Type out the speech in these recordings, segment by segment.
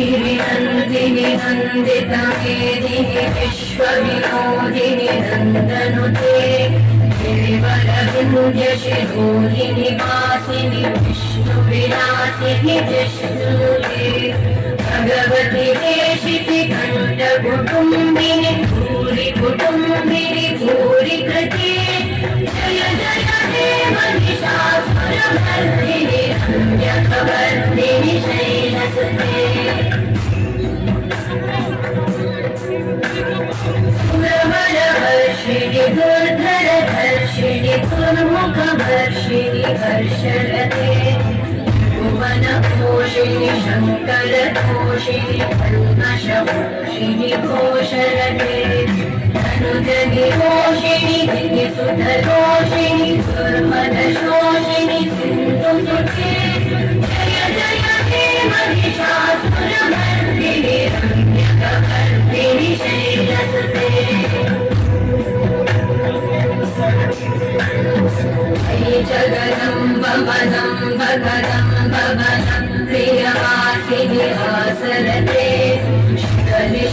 गिरिनन्दिनि नन्दितमेदिनि विश्वविनोदिनि नन्दनुते गिरिवरविन्द्यशिरोहिणि वासिनि विष्णुविलासिनि जिष्णुते भगवति देशिति कण्ठकुटुम्बिनि भूरि कुटुम्बिनि भूरि कृते जय जय हे महिषासुरमर्दिनि रम्यकवर्दिनि शैलसुते सुरवरवर्षिणि दुर्धरधर्षिणि दुर्मुखवर्षिणि हर्षरते भुवनघोषिणि शङ्करघोषिणि कल्मषघोषिणि घोषरते धनुजनिघोषिणि दिनिसुधघोषिणि दुर्मदशोषिणि सिन्धुसुते जय जय हे महिषासुरमर्दिनि रम्यकवर्दिनि शैलसुते जगदम्ब मदम्ब गदम्ब वनं प्रियवासिनि आसरते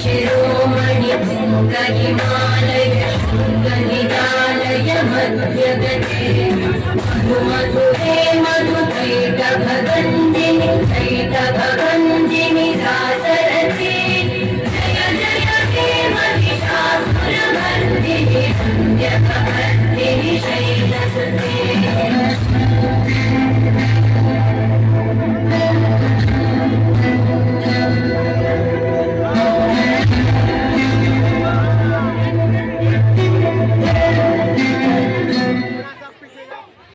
शिरोमणि पुङ्गहिमालय शृङ्गनिदालय मध्यगते मधुमधुरे मधुकैटभगन्दिनि कैटभगन्दिनि दासरते